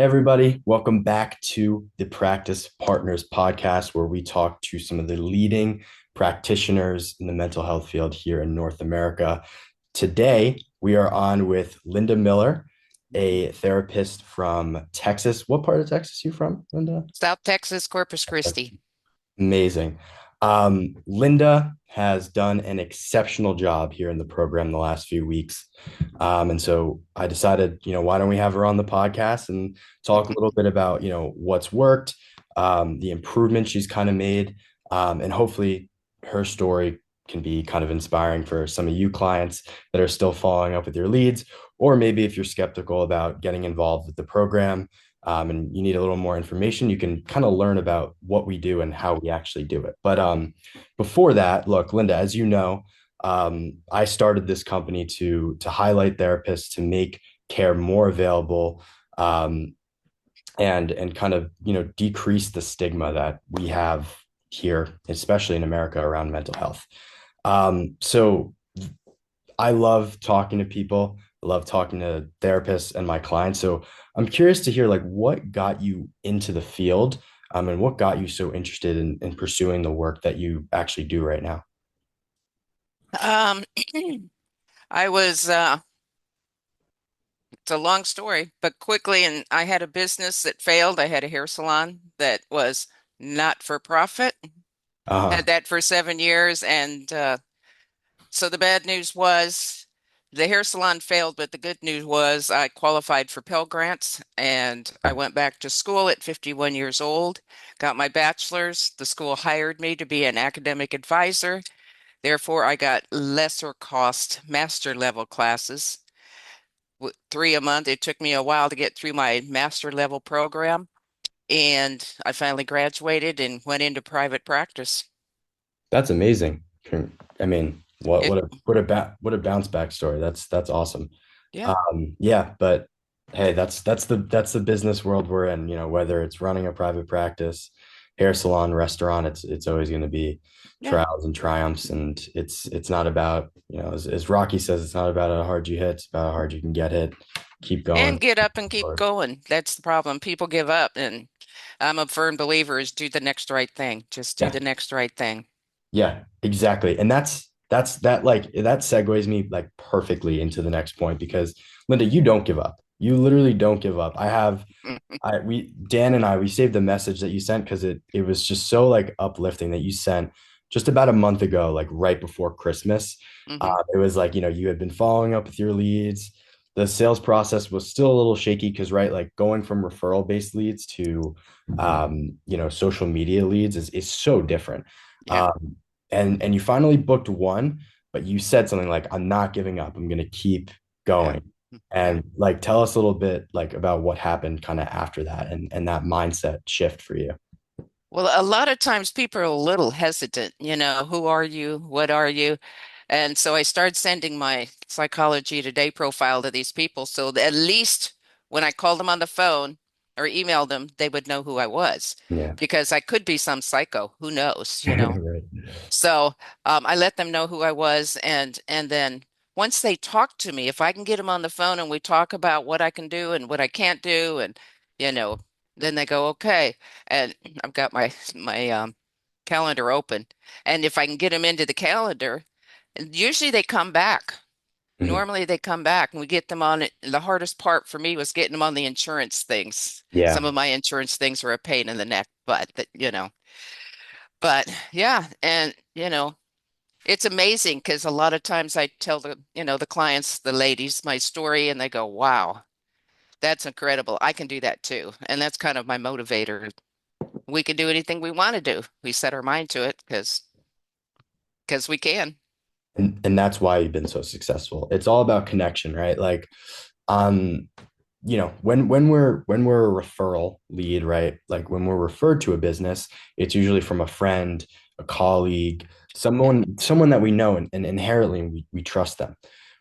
Hey everybody, welcome back to the Practice Partners podcast, where we talk to some of the leading practitioners in the mental health field here in North America. Today, we are on with Linda Miller, a therapist from Texas. What part of Texas are you from, Linda? South Texas, Corpus Christi. Amazing. Linda has done an exceptional job here in the program the last few weeks. And so I decided, why don't we have her on the podcast and talk a little bit about, what's worked, the improvements she's kind of made, and hopefully her story can be kind of inspiring for some of you clients that are still following up with your leads, or maybe if you're skeptical about getting involved with the program, and you need a little more information, you can kind of learn about what we do and how we actually do it. But before that, look, Linda, as you know, I started this company to highlight therapists, to make care more available, and kind of decrease the stigma that we have here, especially in America, around mental health. So I love talking to people. I love talking to therapists and my clients. So I'm curious to hear like what got you into the field, and what got you so interested in pursuing the work that you actually do right now. Um, I was, it's a long story, but quickly, and I had a business that failed. I had a hair salon that was not for profit, Uh-huh. had that for 7 years. And so the bad news was the hair salon failed, but the good news was I qualified for Pell Grants and I went back to school at 51 years old, got my bachelor's. The school hired me to be an academic advisor. Therefore, I got lesser cost master level classes, three a month. It took me a while to get through my master level program, and I finally graduated and went into private practice. That's amazing. I mean, what It, what a what a bounce back story. That's awesome. yeah, Yeah, but hey, that's the business world we're in. Whether it's running a private practice, hair salon, restaurant, it's always going to be yeah. trials and triumphs, and it's not about as Rocky says, it's not about how hard you hit, it's about how hard you can get hit. Keep going. And get up and keep going. That's the problem. People give up, and I'm a firm believer is do the next right thing. Just do Yeah, the next right thing. yeah, exactly. And that segues me like perfectly into the next point because Linda, you don't give up. You literally don't give up. We Dan and I we saved the message that you sent because it was just so like uplifting that you sent just about a month ago, like right before Christmas. Hmm. It was like, you had been following up with your leads. The sales process was still a little shaky because, right, like going from referral based leads to social media leads is so different. Yeah, Um, and you finally booked one, but you said something like, I'm not giving up. I'm gonna keep yeah, going. yeah. And like tell us a little bit like about what happened kind of after that and that mindset shift for you. Well, a lot of times people are a little hesitant, who are you? What are you? And so I started sending my Psychology Today profile to these people so that at least when I called them on the phone or emailed them, they would know who I was Yeah. because I could be some psycho, who knows. Right. So I let them know who I was, and then once they talk to me, if I can get them on the phone and we talk about what I can do and what I can't do, and you know, then they go okay. And I've got my calendar open, and if I can get them into the calendar, and usually they come back. Mhm. Normally they come back, and we get them on it. The hardest part for me was getting them on the insurance things. Some Yeah. of my insurance things are a pain in the neck, but. But yeah, and it's amazing because a lot of times I tell the clients, the ladies, my story, and they go, "Wow, that's incredible. I can do that too." And that's kind of my motivator. We can do anything we want to do. We set our mind to it because we can. And that's why you've been so successful. It's all about connection, right? Like, um, when we're a referral lead, right? Like when we're referred to a business, it's usually from a friend, a colleague, Yeah. someone that we know, and inherently we trust them.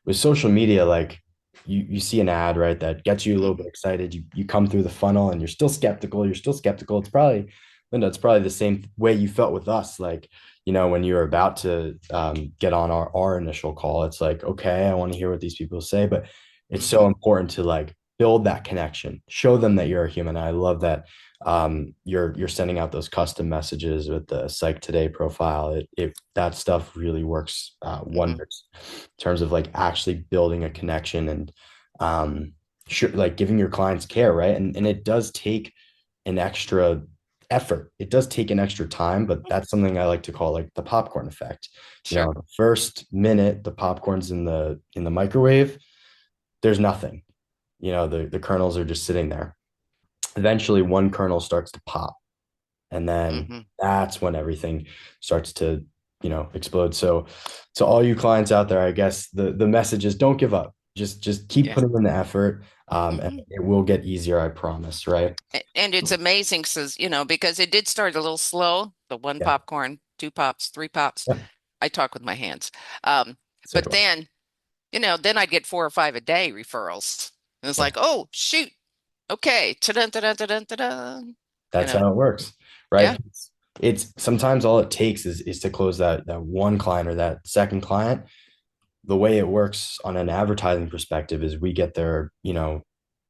With social media, like you see an ad, right, that gets you a little bit Hmm. excited. You come through the funnel and you're still skeptical. You're still skeptical. It's probably, Linda, it's probably the same way you felt with us. Like, when you were about to get on our initial call, it's like, okay, I want to hear what these people say, but it's so Hmm. important to like build that connection, show them that you're a human. I love that you're sending out those custom messages with the Psych Today profile. It that stuff really works Hmm. wonders in terms of like actually building a connection and sure, like giving your clients care, right? And it does take an extra effort. It does take an extra time, but that's something I like to call like the popcorn effect. You Sure. know, the first minute the popcorn's in the microwave, there's nothing. You know, the kernels are just sitting there. Eventually one kernel starts to pop, and then Hmm. that's when everything starts to, explode. So to all you clients out there, I guess the message is don't give up. Just keep Yeah. putting in the effort, and Hmm. it will get easier, I promise, right? And it's amazing, because it did start a little slow, the one Yeah. popcorn, two pops, three pops. Yeah. I talk with my hands. Um, So but do I. then I'd get 4 or 5 a day referrals. And it's Yeah. like, oh, shoot. Okay. Ta-dun, ta-dun, ta-dun, ta-dun. You That's know, how it works, yeah. right? It's sometimes all it takes is to close that one client or that second client. The way it works on an advertising perspective is we get their,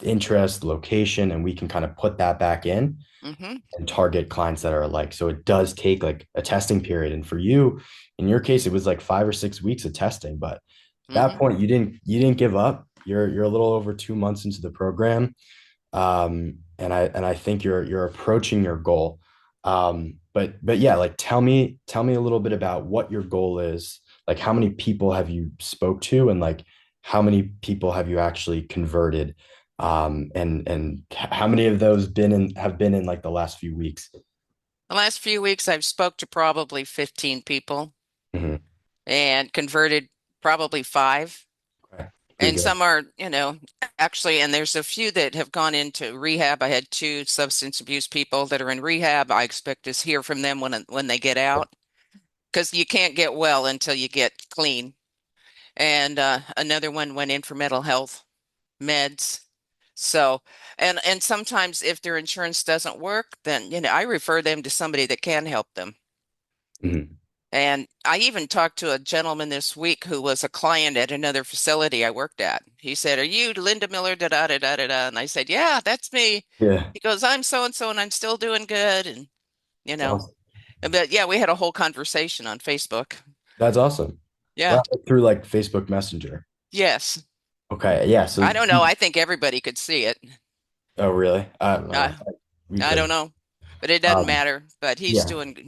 interest, location, and we can kind of put that back in Hmm. and target clients that are alike. So it does take like a testing period. And for you, in your case, it was like 5 or 6 weeks of testing. But at that Hmm. point, you didn't give up. You're a little over 2 months into the program, and I think you're approaching your goal. But yeah, like tell me a little bit about what your goal is. Like how many people have you spoke to, and like how many people have you actually converted? And how many of those have been in like the last few weeks? The last few weeks, I've spoke to probably 15 people Mhm. and converted probably five. Okay. Pretty And good. some are, actually, and there's a few that have gone into rehab. I had two substance abuse people that are in rehab. I expect to hear from them when they get out, because you can't get well until you get clean. And another one went in for mental health meds. So, and sometimes if their insurance doesn't work, then I refer them to somebody that can help them. Mhm. And I even talked to a gentleman this week who was a client at another facility I worked at. He said, "Are you Linda Miller? Da da da da da da." And I said, "Yeah, that's me." Yeah. He goes, "I'm so and so, and I'm still doing good." And you It's know, awesome. but yeah, we had a whole conversation on Facebook. That's awesome. Yeah. Wow. Through like Facebook Messenger. Yes. Okay. Yeah. I So, don't know. I think everybody could see it. oh, really? I don't know. I We I don't could. know, but it doesn't Um, matter. But yeah.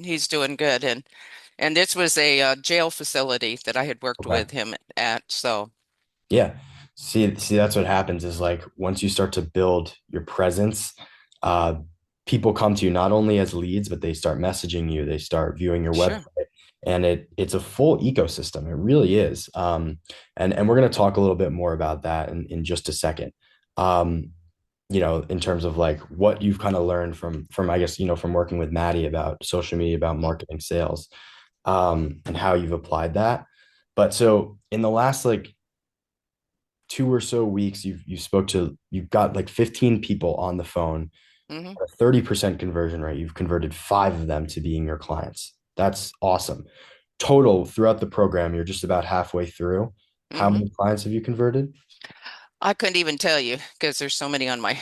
he's doing good. And this was a jail facility that I had worked Okay. with him at. So Yeah. See, that's what happens is like once you start to build your presence, uh, people come to you not only as leads, but they start messaging you, they start viewing your website, sure. and it's a full ecosystem. It really is. And we're going to talk a little bit more about that in just a second. Um, in terms of like what you've kind of learned from I guess, from working with Maddie about social media, about marketing, sales, and how you've applied that. But so in the last like 2 or so weeks, you've got like 15 people on the phone, Hmm. a 30% conversion rate. You've converted five of them to being your clients. That's awesome. Total throughout the program, you're just about halfway through. How Hmm. many clients have you converted? I couldn't even tell you because there's so many on my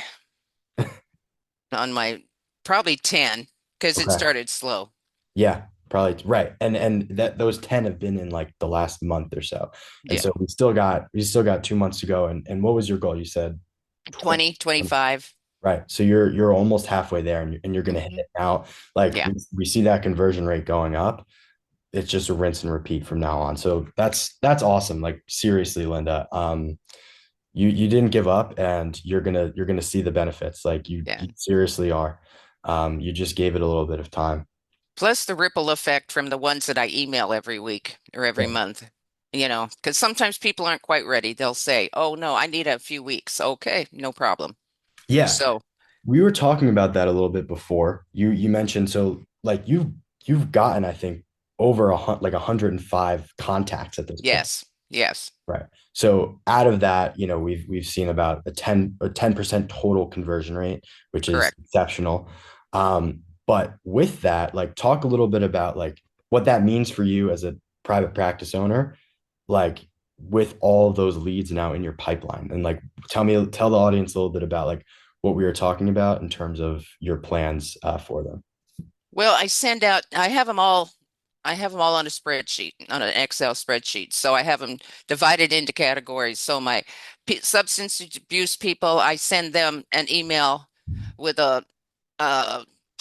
probably 10 because it Okay. started slow. Yeah, probably right. And that those 10 have been in like the last month or so. And Yeah. so we still got 2 months to go. And what was your goal? You said 20. 20, 25. Right. So you're almost halfway there, and you're going to hit Hmm. it now. Like Yeah. we see that conversion rate going up. It's just a rinse and repeat from now on. So that's awesome. Like seriously, Linda, you didn't give up, and you're gonna see the benefits. Like Yeah. you seriously are. You just gave it a little bit of time. Plus the ripple effect from the ones that I email every week or every Yeah. month, because sometimes people aren't quite ready. They'll say, "Oh, no, I need a few weeks." Okay, no problem. Yeah. So, We were talking about that a little bit before. You mentioned so like you've gotten, I think, over 105 contacts at this point. yes, yes, Right. So out of that, we've seen about a 10% total conversion rate, which is correct. exceptional. But with that, like talk a little bit about like what that means for you as a private practice owner. Like with all those leads now in your pipeline? And like, tell the audience a little bit about like what we were talking about in terms of your plans for them. Well, I have them all on a spreadsheet, on an Excel spreadsheet. So I have them divided into categories. So my p substance abuse people, I send them an email with a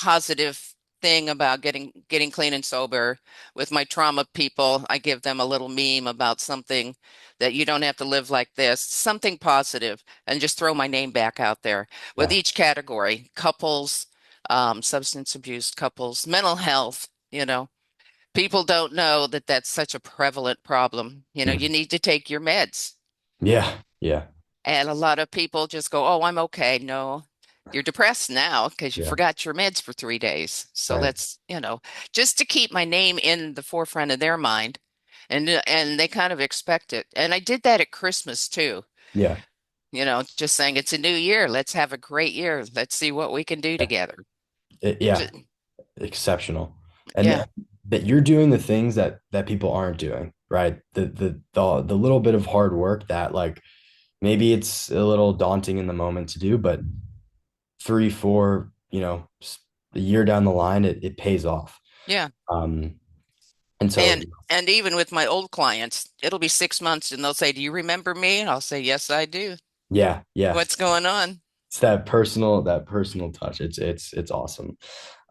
positive thing about getting clean and sober. With my trauma people, I give them a little meme about something that you don't have to live like this, something positive, and just throw my name back out there with Yeah. each category, couples, substance abuse couples, mental health, people don't know that that's such a prevalent problem. You Mhm. need to take your meds. Yeah. Yeah. And a lot of people just go, "Oh, I'm okay." No, you're depressed now because you Yeah. forgot your meds for 3 days. So Right. that's, just to keep my name in the forefront of their mind. And they kind of expect it. And I did that at Christmas too. Yeah. Just saying it's a new year. Let's have a great year. Let's see what we can do Yeah. together. Yeah. Ju- Exceptional. And Yeah. that you're doing the things that people aren't doing, right? The little bit of hard work that like maybe it's a little daunting in the moment to do, but three, four, a year down the line, it pays off. Yeah. Um, and so And and even with my old clients, it'll be 6 months and they'll say, "Do you remember me?" And I'll say, "Yes, I do. yeah, yeah. What's going on?" It's that personal touch. It's awesome.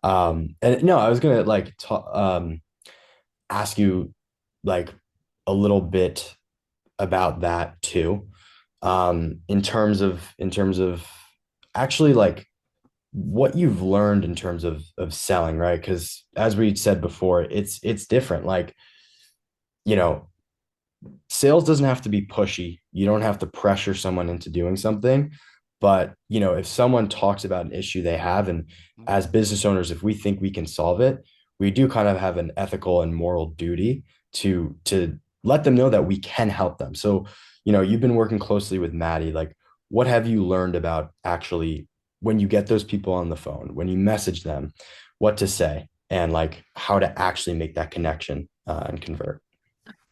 And no, I was gonna like ask you like a little bit about that too. In terms of actually like what you've learned in terms of selling, right? Because as we said before, it's different. Like, you know, sales doesn't have to be pushy. You don't have to pressure someone into doing something. But, if someone talks about an issue they have, and as business owners, if we think we can solve it, we do kind of have an ethical and moral duty to let them know that we can help them. So, you've been working closely with Maddie. Like, what have you learned about actually when you get those people on the phone, when you message them, what to say, and like how to actually make that connection and convert?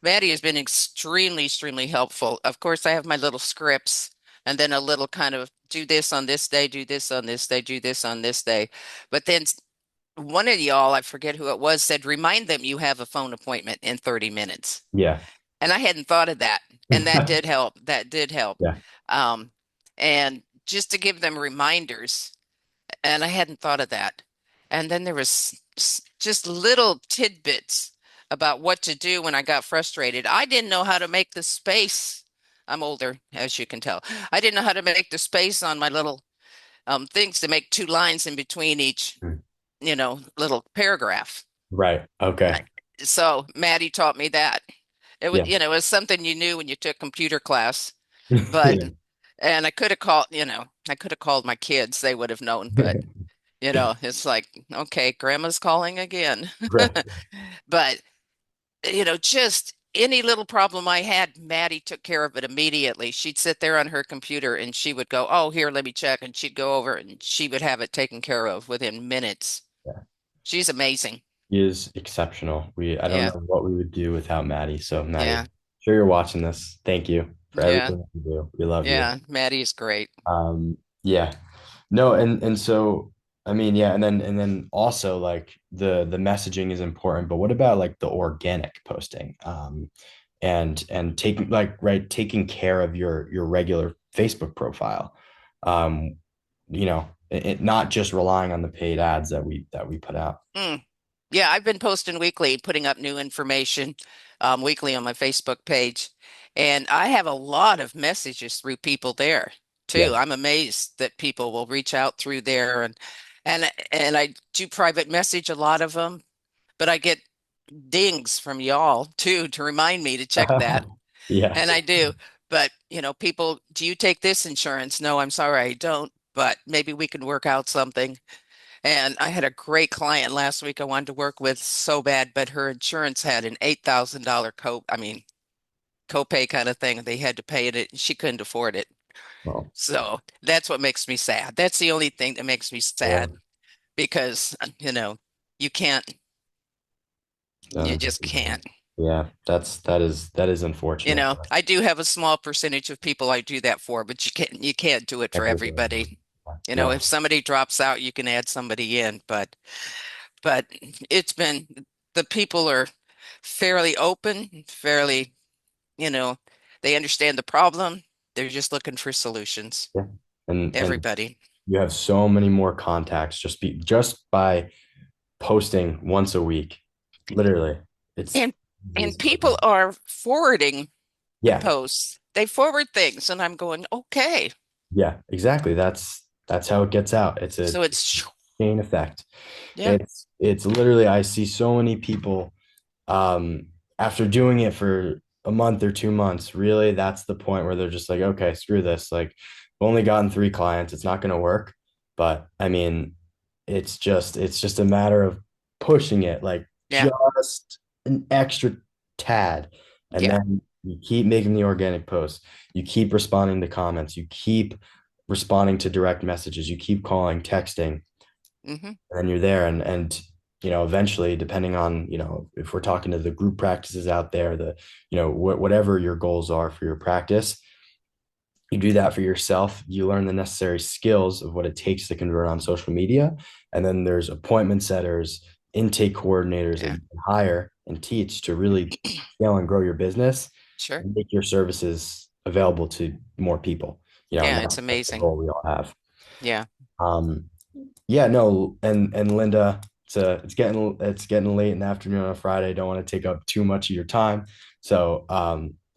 Maddie has been extremely, extremely helpful. Of course, I have my little scripts and then a little kind of do this on this day, do this on this day, do this on this day. But then one of y'all, I forget who it was, said, remind them you have a phone appointment in 30 minutes. Yeah. And I hadn't thought of that. And that did help. That did help. Yeah. Um, and just to give them reminders. And I hadn't thought of that. And then there was just little tidbits about what to do when I got frustrated. I didn't know how to make the space. I'm older, as you can tell. I didn't know how to make the space on my little things to make two lines in between each, little paragraph. Right. Okay. I- So Maddie taught me that. Yeah. It was something you knew when you took computer class, but Yeah. and I could have called my kids, they would have known, but it's like, okay, grandma's calling again. Right. But, just any little problem I had, Maddie took care of it immediately. She'd sit there on her computer and she would go, "Oh, here, let me check." And she'd go over and she would have it taken care of within minutes. Yeah. She's amazing. He is exceptional. I don't Yeah. know what we would do without Maddie. So Maddie, Yeah. sure you're watching this. Thank you for Yeah. everything that you do. We love you. Yeah. Maddie is great. Yeah. No, and so I mean, yeah, and then also like the messaging is important, but what about like the organic posting? And taking like right, taking care of your regular Facebook profile. Um, not just relying on the paid ads that we put out. Mm. Yeah, I've been posting weekly, putting up new information weekly on my Facebook page. And I have a lot of messages through people there Yeah. too. I'm amazed that people will reach out through there and I do private message a lot of them, but I get dings from y'all too to remind me to check that. Yeah. And I do. But, people, do you take this insurance? No, I'm sorry, I don't, but maybe we can work out something. And I had a great client last week I wanted to work with so bad, but her insurance had an $8,000 copay kind of thing. They had to pay it, and she couldn't afford it. Well, So that's what makes me sad. That's the only thing that makes me yeah. sad because, you can't, No, you just can't. Yeah, that is You unfortunate. know, I do have a small percentage of people I do that for, but you can't do it for Everybody. everybody. You know, No, if somebody drops out, you can add somebody in, but it's been the people are fairly open, fairly, you know, they understand the problem. They're just looking for solutions. yeah. And Everybody. you have so many more contacts just by posting once a week. Literally, it's And easy and as people are forwarding the yeah, posts. They forward things, and I'm going, okay. yeah, exactly. That's how it gets out. It's a So it's, chain effect. yeah, It's literally I see so many people um after doing it for a month or 2 months, really that's the point where they're just like, okay, screw this. Like, I've only gotten 3 clients, it's not going to work. But I mean, it's just a matter of pushing it like yeah, just an extra tad, and yeah. then you keep making the organic posts, you keep responding to comments, you keep responding to direct messages, you keep calling, texting, Hmm. and you're there. And eventually, depending on, if we're talking to the group practices out there, the whatever your goals are for your practice, you do that for yourself, you learn the necessary skills of what it takes to convert on social media. And then there's appointment setters, intake coordinators that Yeah, you can hire and teach to really scale and grow your business sure. and make your services available to more people. And Yeah, it's that's the amazing. goal we all have. Yeah. um yeah, no, and Linda, it's getting late in the afternoon on a Friday. Don't want to take up too much of your time. So,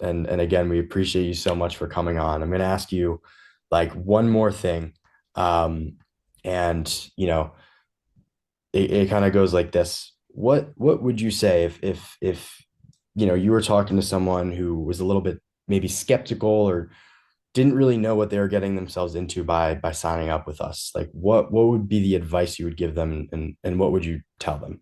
and again, we appreciate you so much for coming on. I'm going to ask you like one more thing. Um, and it kind of goes like this. What would you say if you were talking to someone who was a little bit maybe skeptical or didn't really know what they were getting themselves into by signing up with us? Like, what would be the advice you would give them, and what would you tell them,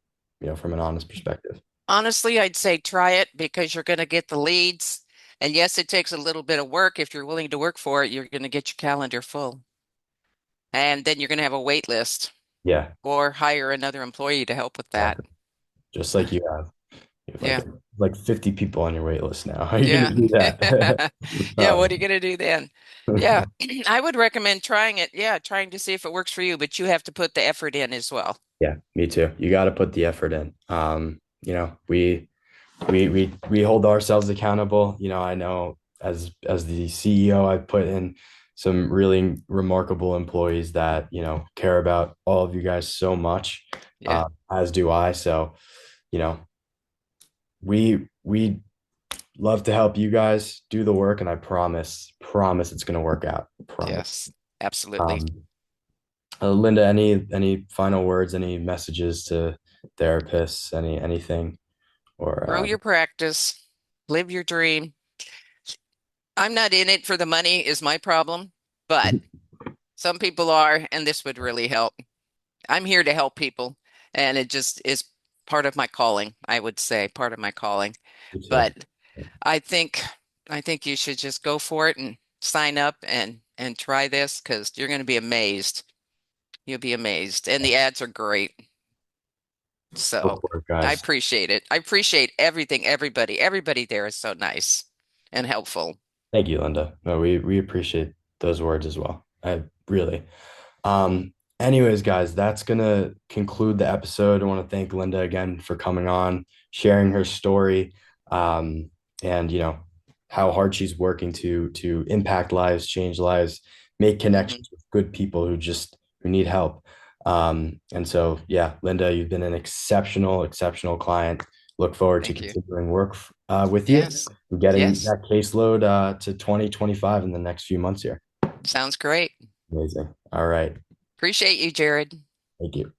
from an honest perspective? Honestly, I'd say try it because you're going to get the leads. And yes, it takes a little bit of work. If you're willing to work for it, you're going to get your calendar full. And then you're going to have a wait list Yeah, or hire another employee to help with that. exactly. Just like you have Yeah. like 50 people on your wait list now. How are you going Yeah. to do that? Yeah. What are you going to do then? Yeah. I would recommend trying it. Yeah. Trying to see if it works for you, but you have to put the effort in as well. Yeah, me too. You got to put the effort in. We hold ourselves accountable. I know as the CEO, I've put in some really remarkable employees that care about all of you guys so much, Yeah. as do I. So, you know, we love to help you guys do the work, and I promise it's going to work out. Promise. Yes. Absolutely. Um, Linda, any final words, any messages to therapists, anything, or Grow your practice. Live your dream. I'm not in it for the money is my problem, but some people are, and this would really help. I'm here to help people, and it just is part of my calling, I would say, part of my calling. you too. But I think I think you should just go for it and sign up and try this because you're going to be amazed. You'll be amazed. And the ads are great. Go So for it, I guys. appreciate it. I appreciate everything, everybody. Everybody there is so nice and helpful. Thank you, Linda. No, we appreciate those words as well. I really. Anyways, guys, that's gonna conclude the episode. I want to thank Linda again for coming on, sharing her story, and how hard she's working to impact lives, change lives, make Hmm. connections with good people who need help. And so, yeah, Linda, you've been an exceptional client. Look forward to Thank you. continuing work with you, Yes. and getting Yes. that caseload to 2025 in the next few months here. Sounds great. Amazing. All right. Appreciate you, Jared. Thank you.